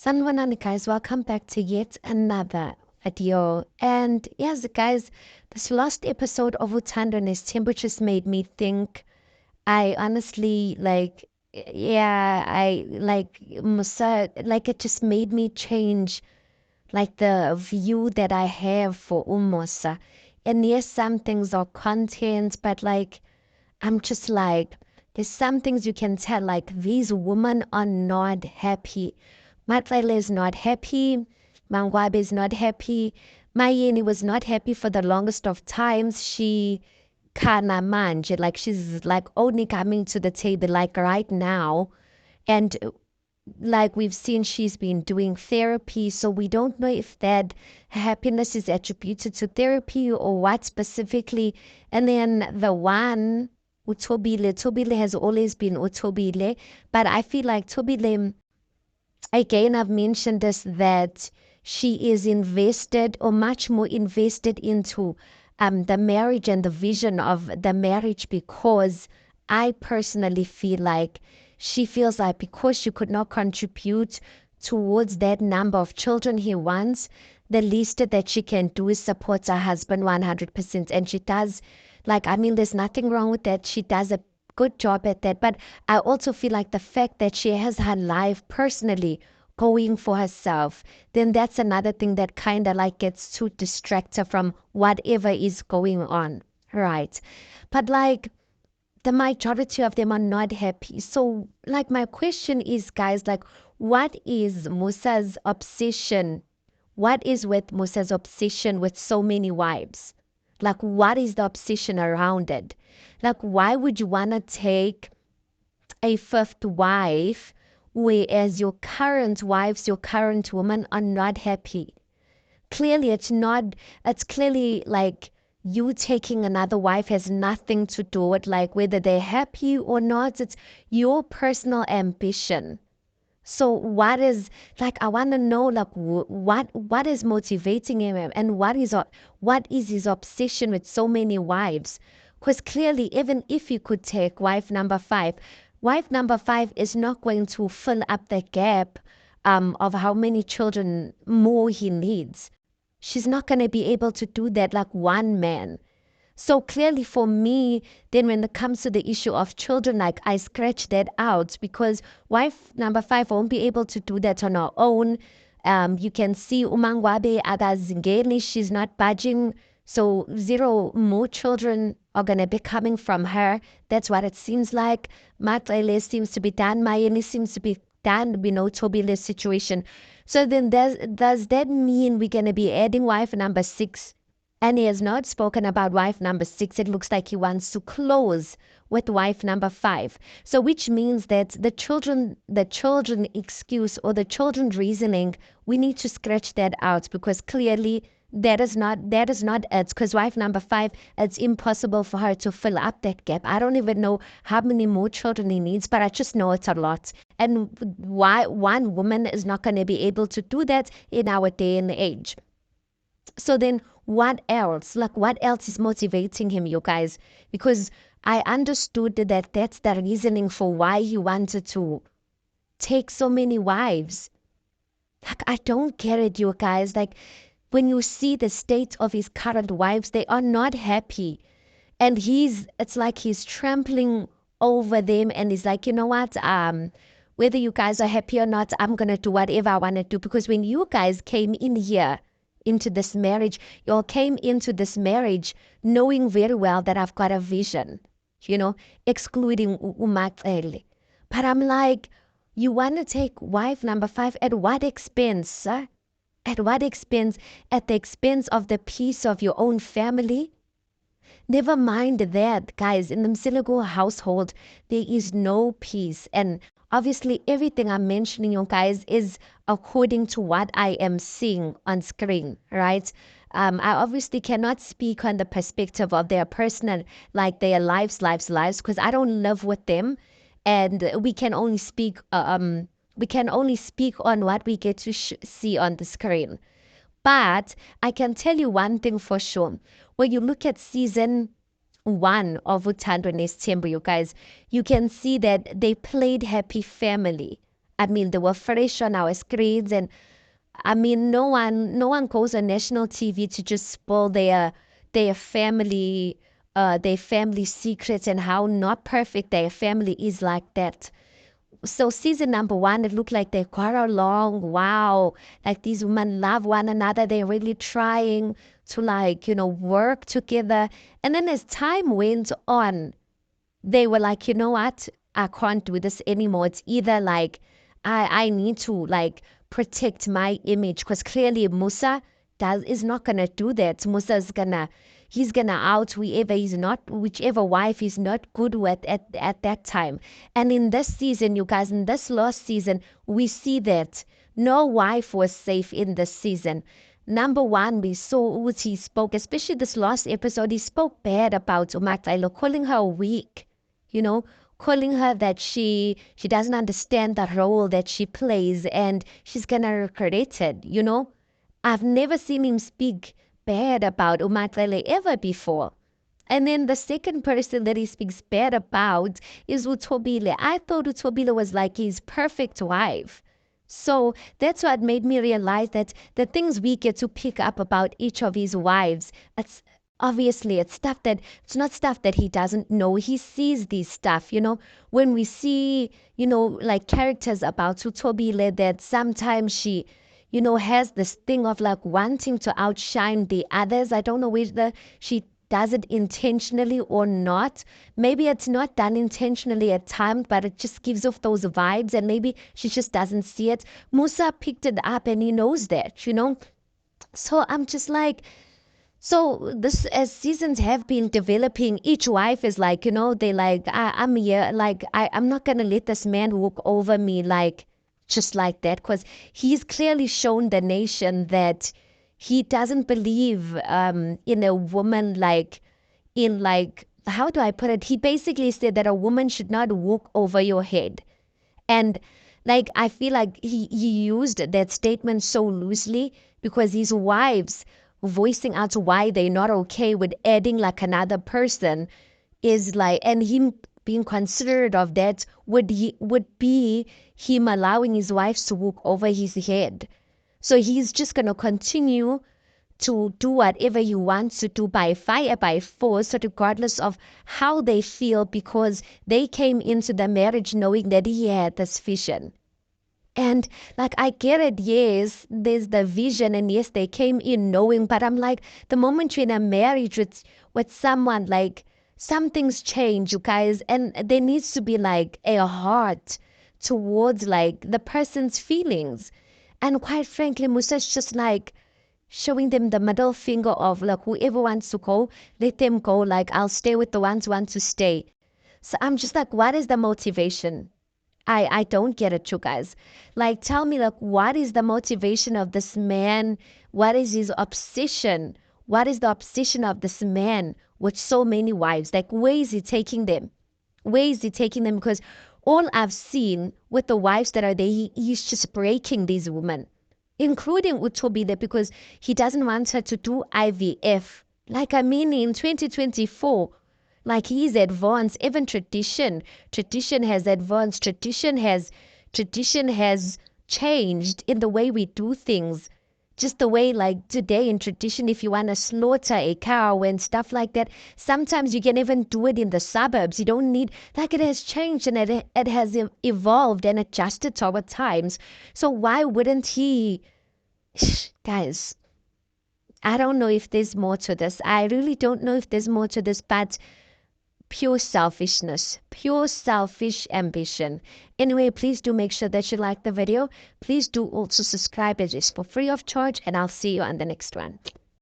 Sanwanani guys, welcome back to yet another video. And yes, guys, this last episode of Uthando and Nesthembu just made me think. I honestly yeah, I like Musa, like it just made me change like the view that I have for Musa. And yes, some things are content, but like I'm just like, there's some things you can tell, like these women are not happy. Matlele is not happy. Mangwabe is not happy. Mayeni was not happy for the longest of times. She kana manje, like she's like only coming to the table like right now. And like we've seen, she's been doing therapy. So we don't know if that happiness is attributed to therapy or what specifically. And then the one, Tobile has always been Utobile. But I feel like Tobile, again, I've mentioned this, that she is invested or much more invested into the marriage and the vision of the marriage, because I personally feel like she feels like because she could not contribute towards that number of children he wants, the least that she can do is support her husband 100%. And she does, like, I mean, there's nothing wrong with that. She does a good job at that. But I also feel like the fact that she has her life personally going for herself, then that's another thing that kind of like gets to distract her from whatever is going on. Right. But like, the majority of them are not happy. So, like, my question is, guys, like, what is Musa's obsession? What is with Musa's obsession with so many wives? Like, what is the obsession around it? Like, why would you want to take a fifth wife, whereas your current wives, your current women are not happy? Clearly, it's not, it's clearly like you taking another wife has nothing to do with like whether they're happy or not. It's your personal ambition. So what is, like, I want to know, like, what is motivating him, and what is his obsession with so many wives? Because clearly, even if you could take wife number five is not going to fill up the gap of how many children more he needs. She's not going to be able to do that like one man. So clearly for me, then when it comes to the issue of children, like I scratch that out, because wife number five won't be able to do that on her own. You can see Umangwabe Adazingeni, she's not budging. So zero more children are going to be coming from her. That's what it seems like. Matlele seems to be done. Mayeni seems to be done. We know Tobile's situation. So then does that mean we're going to be adding wife number six? And he has not spoken about wife number six. It looks like he wants to close with wife number five. So which means that the children excuse or the children reasoning, we need to scratch that out, because clearly that is not it. Because wife number five, it's impossible for her to fill up that gap. I don't even know how many more children he needs, but I just know it's a lot. And why one woman is not going to be able to do that in our day and age? So then what else? Like, what else is motivating him, you guys? Because I understood that that's the reasoning for why he wanted to take so many wives. Like, I don't get it, you guys. Like, when you see the state of his current wives, they are not happy. And it's like he's trampling over them, and he's like, you know what? Whether you guys are happy or not, I'm gonna do whatever I wanna do. Because when you guys came in here into this marriage, you all came into this marriage knowing very well that I've got a vision, you know, excluding Umatsele. But I'm like, you want to take wife number five at what expense, sir? At what expense? At the expense of the peace of your own family? Never mind that, guys. In the Msiligo household, there is no peace. And obviously, everything I'm mentioning, you guys, is according to what I am seeing on screen, right? I obviously cannot speak on the perspective of their personal, like their lives, because I don't live with them, and we can only speak on what we get to see on the screen. But I can tell you one thing for sure. When you look at season one of Uthando and Nesthembu, you guys, you can see that they played happy family. I mean, they were fresh on our screens, and I mean, no one goes on national TV to just spoil their family, their family secrets and how not perfect their family is like that. So season number one, it looked like they got along. Wow, like these women love one another. They're really trying to like work together. And then as time went on, they were like, you know what? I can't do this anymore. It's either like I need to like protect my image because clearly Musa does is not gonna do that. Musa's gonna he's gonna out whoever he's not whichever wife he's not good with at that time. And in this season, you guys, in this last season, we see that no wife was safe in this season. Number one, we saw Uti spoke, especially this last episode, he spoke bad about Umatlelo, calling her weak, you know, calling her that she doesn't understand the role that she plays and she's gonna regret it. I've never seen him speak bad about Umatlele ever before. And then the second person that he speaks bad about is Utobile. I thought Utobile was like his perfect wife. So that's what made me realize that the things we get to pick up about each of his wives, it's obviously it's not stuff that he doesn't know. He sees these stuff. When we see, like characters about Utobile that sometimes she has this thing of like wanting to outshine the others. I don't know whether she does it intentionally or not. Maybe it's not done intentionally at times, but it just gives off those vibes, and maybe she just doesn't see it. Musa picked it up and he knows that. So I'm just like, so this as seasons have been developing, each wife is like, they like, I'm here, like I'm not gonna let this man walk over me like just like that, because he's clearly shown the nation that he doesn't believe in a woman like in like how do I put it? He basically said that a woman should not walk over your head. And like I feel like he used that statement so loosely because his wives voicing out why they're not okay with adding like another person is like, and him being considerate of that would be him allowing his wives to walk over his head. So he's just gonna continue to do whatever he wants to do by fire, by force, regardless of how they feel, because they came into the marriage knowing that he had this vision. And like I get it, yes, there's the vision, and yes, they came in knowing, but I'm like, the moment you're in a marriage with someone, like some things change, you guys, and there needs to be like a heart towards like the person's feelings. And quite frankly, Musa's just like showing them the middle finger of like whoever wants to go, let them go. Like I'll stay with the ones who want to stay. So I'm just like, what is the motivation? I don't get it, you guys. Like, tell me, like, what is the motivation of this man? What is his obsession? What is the obsession of this man with so many wives? Like, where is he taking them? Where is he taking them? Because all I've seen with the wives that are there, he's just breaking these women, including Utobile, because he doesn't want her to do IVF. Like, I mean, in 2024, like he's advanced. Even tradition has advanced. Tradition has changed in the way we do things. Just the way, like today in tradition, if you want to slaughter a cow and stuff like that, sometimes you can even do it in the suburbs. You don't need, like, it has changed, and it has evolved and adjusted to our times. So why wouldn't he? Guys, I don't know if there's more to this. I really don't know if there's more to this, but pure selfishness, pure selfish ambition. Anyway, please do make sure that you like the video. Please do also subscribe. It is for free of charge, and I'll see you on the next one.